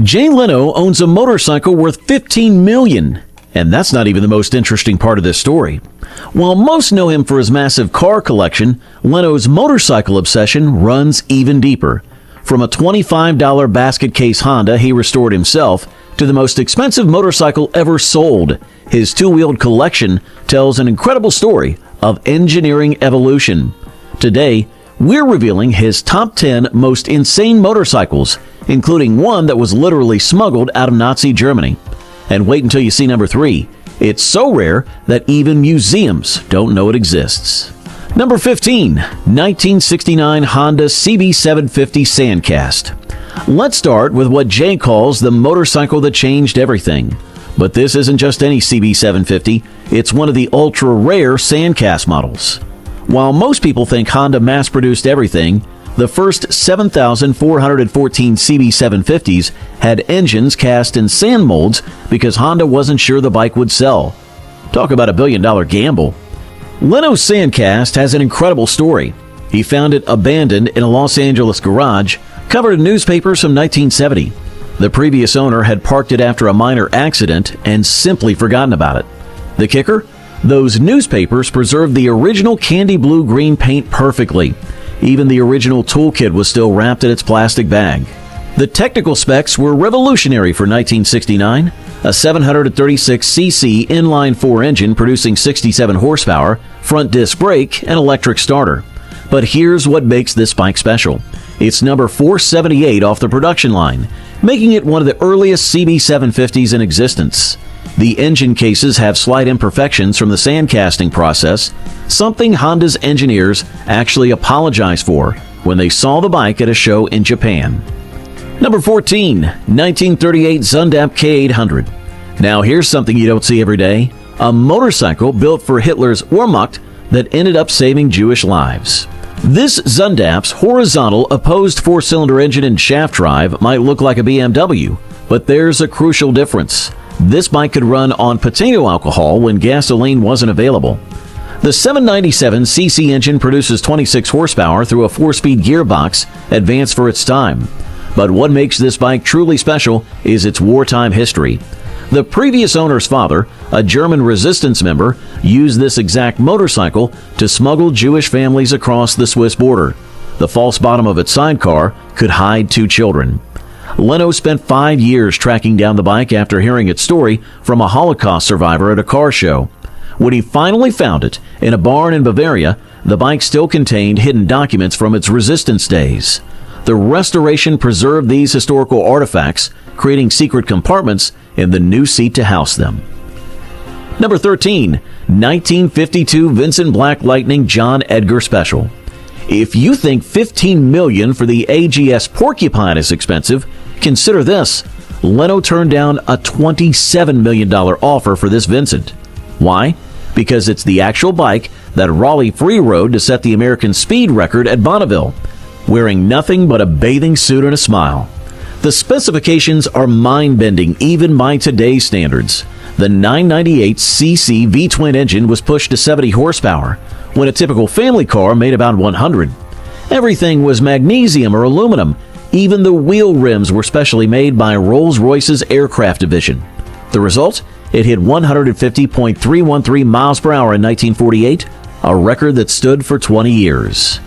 Jay Leno owns a motorcycle worth $15 million. And that's not even the most interesting part of this story. While most know him for his massive car collection, Leno's motorcycle obsession runs even deeper. From a $25 basket case Honda he restored himself to the most expensive motorcycle ever sold, his two-wheeled collection tells an incredible story of engineering evolution. Today, we're revealing his top 10 most insane motorcycles, including one that was literally smuggled out of Nazi Germany. And wait until you see number 3. It's so rare that even museums don't know it exists. Number 15, 1969 Honda CB750 Sandcast. Let's start with what Jay calls the motorcycle that changed everything. But this isn't just any CB750, it's one of the ultra-rare Sandcast models. While most people think Honda mass-produced everything, the first 7,414 CB750s had engines cast in sand molds because Honda wasn't sure the bike would sell. Talk about a billion-dollar gamble. Leno's Sandcast has an incredible story. He found it abandoned in a Los Angeles garage, covered in newspapers from 1970. The previous owner had parked it after a minor accident and simply forgotten about it. The kicker? Those newspapers preserved the original candy blue-green paint perfectly. Even the original toolkit was still wrapped in its plastic bag. The technical specs were revolutionary for 1969. A 736cc inline-4 engine producing 67 horsepower, front disc brake, and electric starter. But here's what makes this bike special. It's number 478 off the production line, making it one of the earliest CB750s in existence. The engine cases have slight imperfections from the sandcasting process, something Honda's engineers actually apologized for when they saw the bike at a show in Japan. Number 14, 1938 Zundap K800. Now here's something you don't see every day, a motorcycle built for Hitler's Wehrmacht that ended up saving Jewish lives. This Zundap's horizontal opposed four-cylinder engine and shaft drive might look like a BMW, but there's a crucial difference. This bike could run on potato alcohol when gasoline wasn't available. The 797cc engine produces 26 horsepower through a 4-speed gearbox, advanced for its time. But what makes this bike truly special is its wartime history. The previous owner's father, a German resistance member, used this exact motorcycle to smuggle Jewish families across the Swiss border. The false bottom of its sidecar could hide 2 children. Leno spent 5 years tracking down the bike after hearing its story from a Holocaust survivor at a car show. When he finally found it in a barn in Bavaria, the bike still contained hidden documents from its resistance days. The restoration preserved these historical artifacts, creating secret compartments in the new seat to house them. Number 13, 1952 Vincent Black Lightning John Edgar Special. If you think $15 million for the AGS Porcupine is expensive, consider this. Leno turned down a $27 million offer for this Vincent. Why? Because it's the actual bike that Raleigh Free rode to set the American speed record at Bonneville, wearing nothing but a bathing suit and a smile. The specifications are mind-bending even by today's standards. The 998cc V-twin engine was pushed to 70 horsepower, when a typical family car made about 100. Everything was magnesium or aluminum. Even the wheel rims were specially made by Rolls-Royce's aircraft division. The result? It hit 150.313 miles per hour in 1948, a record that stood for 20 years.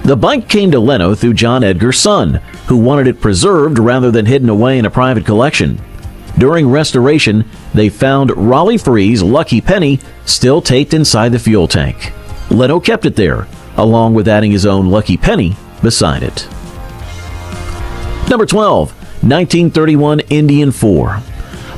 The bike came to Leno through John Edgar's son, who wanted it preserved rather than hidden away in a private collection. During restoration, they found Raleigh Free's Lucky Penny still taped inside the fuel tank. Leno kept it there, along with adding his own Lucky Penny beside it. Number 12, 1931 Indian 4.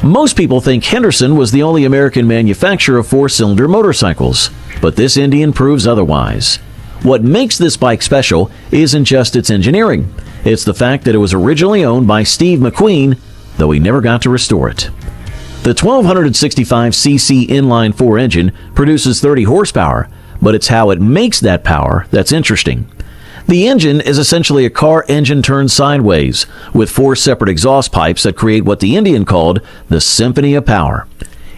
Most people think Henderson was the only American manufacturer of 4-cylinder motorcycles, but this Indian proves otherwise. What makes this bike special isn't just its engineering. It's the fact that it was originally owned by Steve McQueen, though he never got to restore it. The 1265cc inline-4 engine produces 30 horsepower, but it's how it makes that power that's interesting. The engine is essentially a car engine turned sideways, with 4 separate exhaust pipes that create what the Indian called the Symphony of Power.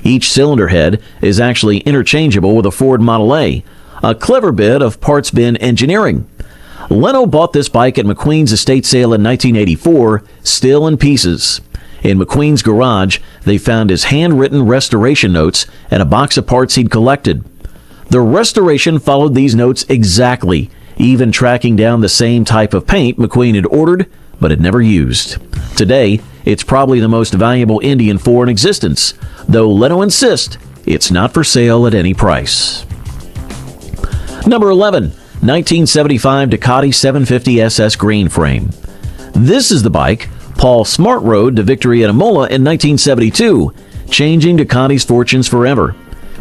Each cylinder head is actually interchangeable with a Ford Model A, a clever bit of parts bin engineering. Leno bought this bike at McQueen's estate sale in 1984, still in pieces. In McQueen's garage, they found his handwritten restoration notes and a box of parts he'd collected. The restoration followed these notes exactly, even tracking down the same type of paint McQueen had ordered but had never used. Today, it's probably the most valuable Indian 4 in existence, though Leno insists it's not for sale at any price. Number 11, 1975 Ducati 750 SS green frame. This is the bike Paul Smart rode to victory at Imola in 1972, changing Ducati's fortunes forever.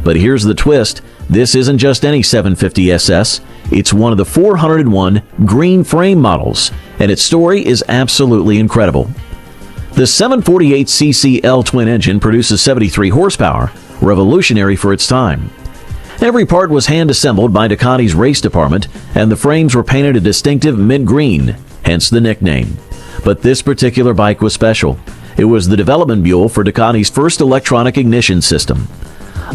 But here's the twist. This isn't just any 750 SS. It's one of the 401 green frame models, and its story is absolutely incredible. The 748cc L twin engine produces 73 horsepower, revolutionary for its time. Every part was hand-assembled by Ducati's race department, and the frames were painted a distinctive mint green, hence the nickname. But this particular bike was special. It was the development mule for Ducati's first electronic ignition system.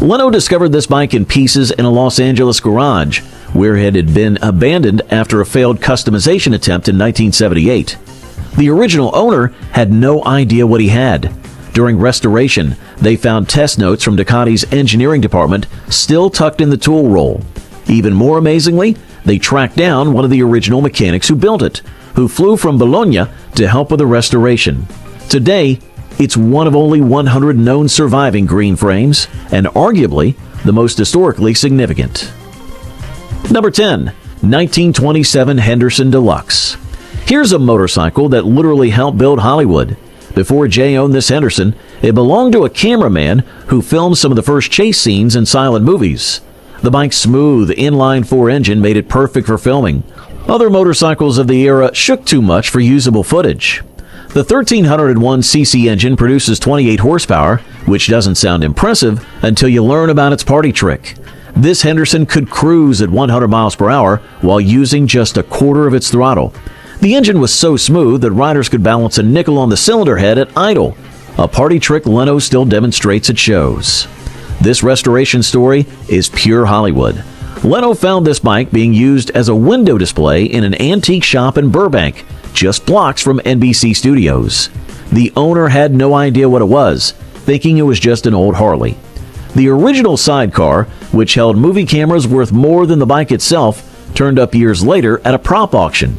Leno discovered this bike in pieces in a Los Angeles garage, where it had been abandoned after a failed customization attempt in 1978. The original owner had no idea what he had. During restoration, they found test notes from Ducati's engineering department still tucked in the tool roll. Even more amazingly, they tracked down one of the original mechanics who built it, who flew from Bologna to help with the restoration. Today, it's one of only 100 known surviving green frames, and arguably the most historically significant. Number 10, 1927 Henderson Deluxe. Here's a motorcycle that literally helped build Hollywood. Before Jay owned this Henderson, it belonged to a cameraman who filmed some of the first chase scenes in silent movies. The bike's smooth, inline-4 engine made it perfect for filming. Other motorcycles of the era shook too much for usable footage. The 1301cc engine produces 28 horsepower, which doesn't sound impressive until you learn about its party trick. This Henderson could cruise at 100 miles per hour while using just a quarter of its throttle. The engine was so smooth that riders could balance a nickel on the cylinder head at idle, a party trick Leno still demonstrates at shows. This restoration story is pure Hollywood. Leno found this bike being used as a window display in an antique shop in Burbank, just blocks from NBC Studios. The owner had no idea what it was, thinking it was just an old Harley. The original sidecar, which held movie cameras worth more than the bike itself, turned up years later at a prop auction.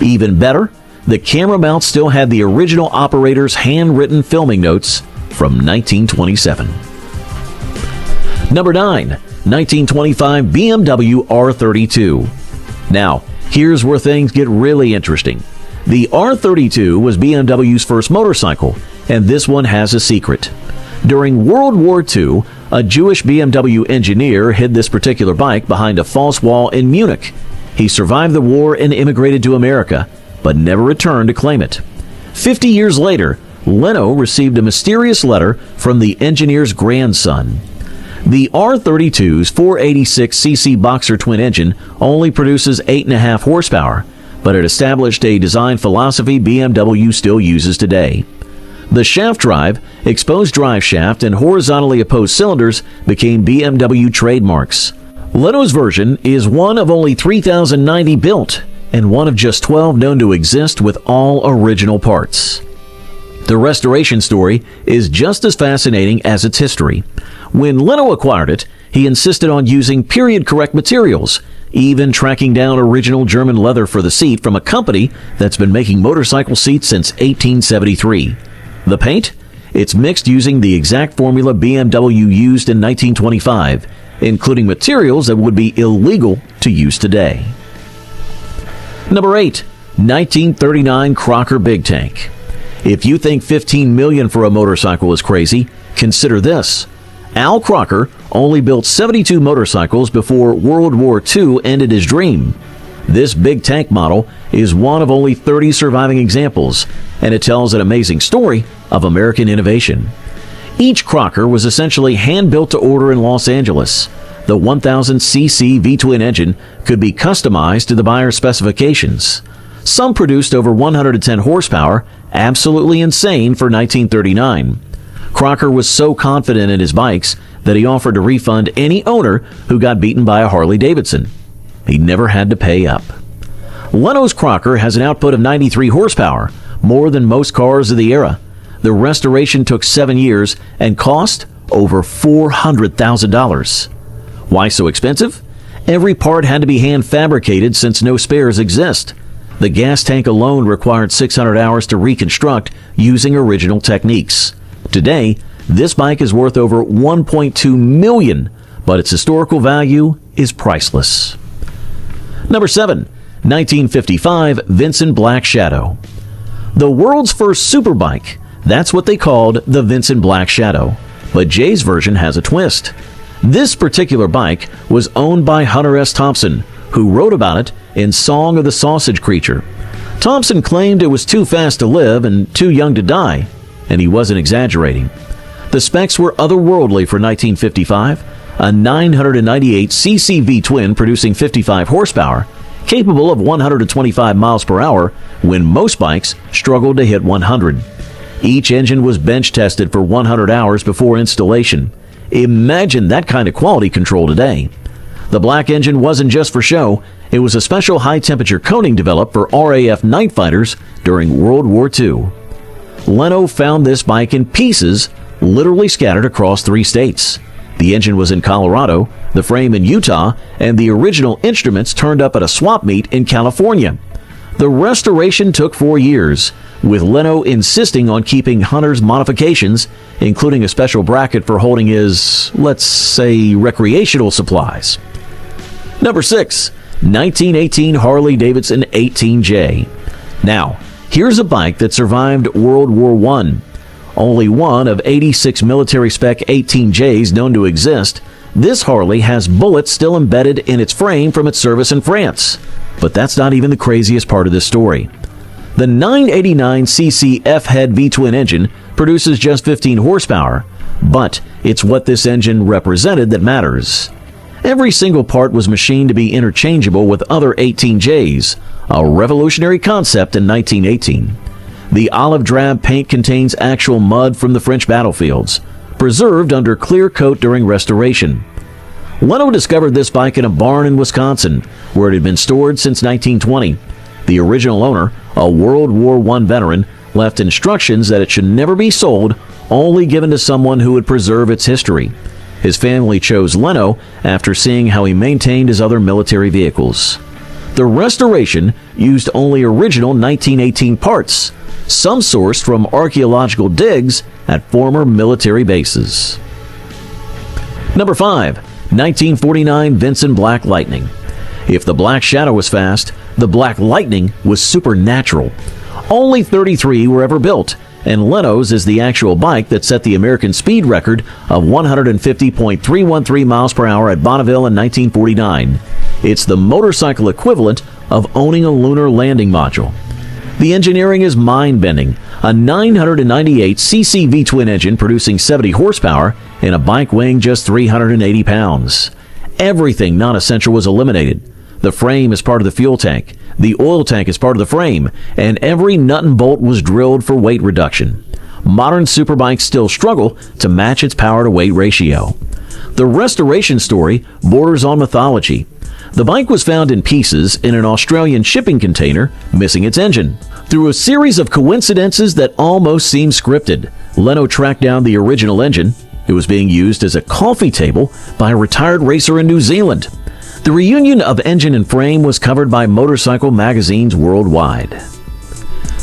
Even better, the camera mount still had the original operator's handwritten filming notes from 1927. Number 9, 1925 BMW R32. Now, here's where things get really interesting. The R32 was BMW's first motorcycle, and this one has a secret. During World War II, a Jewish BMW engineer hid this particular bike behind a false wall in Munich. He survived the war and immigrated to America, but never returned to claim it. 50 years later, Leno received a mysterious letter from the engineer's grandson. The R32's 486cc boxer twin engine only produces 8.5 horsepower, but it established a design philosophy BMW still uses today. The shaft drive, exposed drive shaft, and horizontally opposed cylinders became BMW trademarks. Leno's version is one of only 3,090 built, and one of just 12 known to exist with all original parts. The restoration story is just as fascinating as its history. When Leno acquired it, he insisted on using period-correct materials, even tracking down original German leather for the seat from a company that's been making motorcycle seats since 1873. The paint? It's mixed using the exact formula BMW used in 1925, including materials that would be illegal to use today. Number 8, 1939 Crocker Big Tank. If you think $15 million for a motorcycle is crazy, consider this. Al Crocker only built 72 motorcycles before World War II ended his dream. This big tank model is one of only 30 surviving examples, and it tells an amazing story of American innovation. Each Crocker was essentially hand-built to order in Los Angeles. The 1000cc V-twin engine could be customized to the buyer's specifications. Some produced over 110 horsepower, absolutely insane for 1939. Crocker was so confident in his bikes that he offered to refund any owner who got beaten by a Harley-Davidson. He never had to pay up. Leno's Crocker has an output of 93 horsepower, more than most cars of the era. The restoration took 7 years and cost over $400,000. Why so expensive? Every part had to be hand fabricated since no spares exist. The gas tank alone required 600 hours to reconstruct using original techniques. Today, this bike is worth over $1.2 million, but its historical value is priceless. Number 7. 1955 Vincent Black Shadow. The world's first superbike. That's what they called the Vincent Black Shadow. But Jay's version has a twist. This particular bike was owned by Hunter S. Thompson, who wrote about it in Song of the Sausage Creature. Thompson claimed it was too fast to live and too young to die, and he wasn't exaggerating. The specs were otherworldly for 1955, a 998cc V-twin producing 55 horsepower, capable of 125 miles per hour when most bikes struggled to hit 100. Each engine was bench tested for 100 hours before installation. Imagine that kind of quality control today. The black engine wasn't just for show, it was a special high-temperature coating developed for RAF night fighters during World War II. Leno found this bike in pieces, literally scattered across 3 states. The engine was in Colorado, the frame in Utah, and the original instruments turned up at a swap meet in California. The restoration took 4 years, with Leno insisting on keeping Hunter's modifications, including a special bracket for holding his, let's say, recreational supplies. Number 6. 1918 Harley-Davidson 18J. Now, here's a bike that survived World War I. Only one of 86 military-spec 18Js known to exist, this Harley has bullets still embedded in its frame from its service in France. But that's not even the craziest part of this story. The 989cc F-head V-twin engine produces just 15 horsepower, but it's what this engine represented that matters. Every single part was machined to be interchangeable with other 18Js, a revolutionary concept in 1918. The olive drab paint contains actual mud from the French battlefields, preserved under clear coat during restoration. Leno discovered this bike in a barn in Wisconsin, where it had been stored since 1920. The original owner, a World War I veteran, left instructions that it should never be sold, only given to someone who would preserve its history. His family chose Leno after seeing how he maintained his other military vehicles. The restoration used only original 1918 parts, some sourced from archaeological digs at former military bases. Number 5. 1949 Vincent Black Lightning. If the Black Shadow was fast, the Black Lightning was supernatural. Only 33 were ever built, and Leno's is the actual bike that set the American speed record of 150.313 miles per hour at Bonneville in 1949. It's the motorcycle equivalent of owning a lunar landing module. The engineering is mind-bending. A 998cc V-twin engine producing 70 horsepower and a bike weighing just 380 pounds. Everything non-essential was eliminated. The frame is part of the fuel tank, the oil tank is part of the frame, and every nut and bolt was drilled for weight reduction. Modern superbikes still struggle to match its power-to-weight ratio. The restoration story borders on mythology. The bike was found in pieces in an Australian shipping container, missing its engine. Through a series of coincidences that almost seem scripted, Leno tracked down the original engine. It was being used as a coffee table by a retired racer in New Zealand. The reunion of engine and frame was covered by motorcycle magazines worldwide.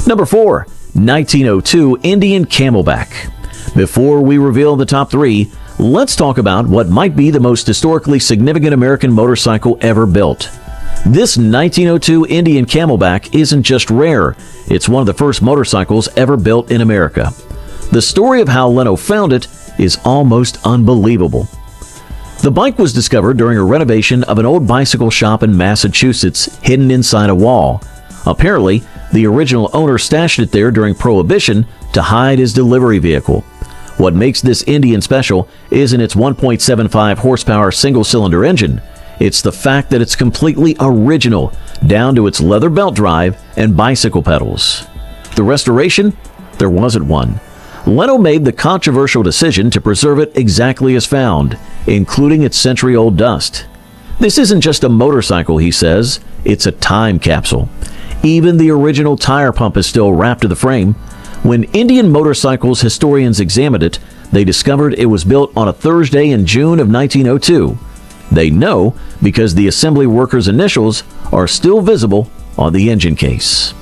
Number 4. 1902 Indian Camelback. Before we reveal the top 3, let's talk about what might be the most historically significant American motorcycle ever built. This 1902 Indian Camelback isn't just rare, it's one of the first motorcycles ever built in America. The story of how Leno found it is almost unbelievable. The bike was discovered during a renovation of an old bicycle shop in Massachusetts, hidden inside a wall. Apparently, the original owner stashed it there during Prohibition to hide his delivery vehicle. What makes this Indian special isn't its 1.75 horsepower single-cylinder engine. It's the fact that it's completely original, down to its leather belt drive and bicycle pedals. The restoration? There wasn't one. Leno made the controversial decision to preserve it exactly as found, including its century-old dust. This isn't just a motorcycle, he says, it's a time capsule. Even the original tire pump is still wrapped to the frame. When Indian motorcycles historians examined it, they discovered it was built on a Thursday in June of 1902. They know because the assembly workers' initials are still visible on the engine case.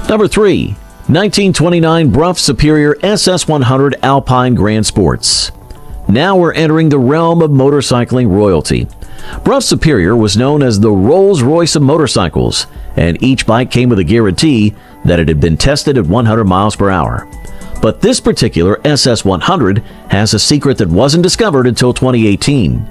Number 3. 1929 Brough Superior SS100 Alpine Grand Sports. Now we're entering the realm of motorcycling royalty. Brough Superior was known as the Rolls-Royce of motorcycles, and each bike came with a guarantee that it had been tested at 100 miles per hour. But this particular SS100 has a secret that wasn't discovered until 2018.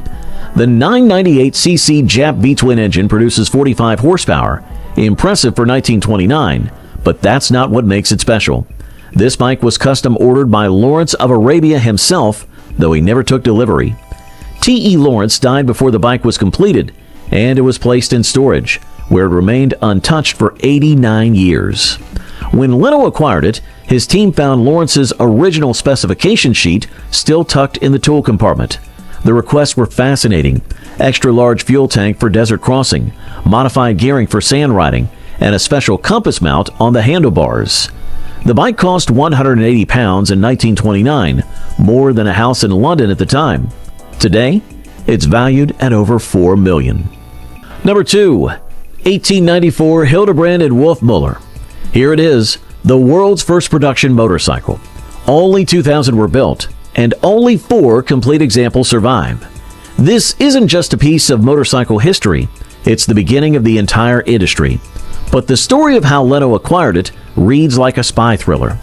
The 998cc Jap V-twin engine produces 45 horsepower, impressive for 1929, but that's not what makes it special. This bike was custom ordered by Lawrence of Arabia himself, though he never took delivery. T.E. Lawrence died before the bike was completed, and it was placed in storage, where it remained untouched for 89 years. When Leno acquired it, his team found Lawrence's original specification sheet still tucked in the tool compartment. The requests were fascinating: extra-large fuel tank for desert crossing, modified gearing for sand riding, and a special compass mount on the handlebars. The bike cost 180 pounds in 1929, more than a house in London at the time. Today, it's valued at over $4 million. Number 2. 1894 Hildebrand and Wolfmuller. Here it is, the world's first production motorcycle. Only 2,000 were built, and only 4 complete examples survive. This isn't just a piece of motorcycle history, it's the beginning of the entire industry. But the story of how Leno acquired it reads like a spy thriller.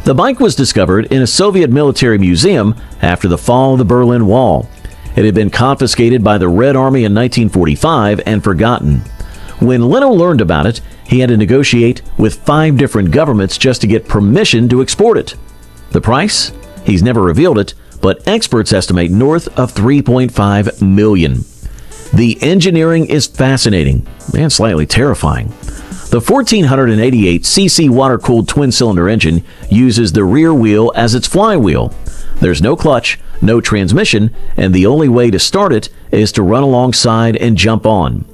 The bike was discovered in a Soviet military museum after the fall of the Berlin Wall. It had been confiscated by the Red Army in 1945 and forgotten. When Leno learned about it, he had to negotiate with 5 different governments just to get permission to export it. The price? He's never revealed it, but experts estimate north of $3.5 million. The engineering is fascinating and slightly terrifying. The 1488cc water-cooled twin-cylinder engine uses the rear wheel as its flywheel. There's no clutch, no transmission, and the only way to start it is to run alongside and jump on.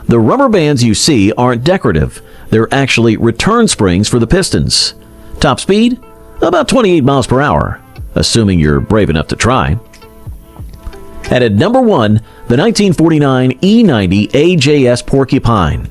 The rubber bands you see aren't decorative. They're actually return springs for the pistons. Top speed? About 28 miles per hour, assuming you're brave enough to try. And at number 1, the 1949 E90 AJS Porcupine.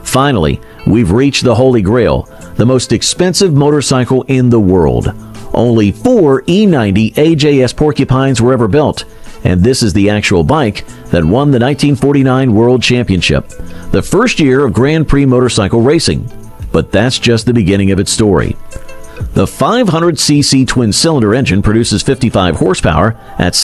Finally, we've reached the Holy Grail, the most expensive motorcycle in the world. Only 4 E90 AJS Porcupines were ever built, and this is the actual bike that won the 1949 World Championship, the first year of Grand Prix motorcycle racing. But that's just the beginning of its story. The 500cc twin-cylinder engine produces 55 horsepower at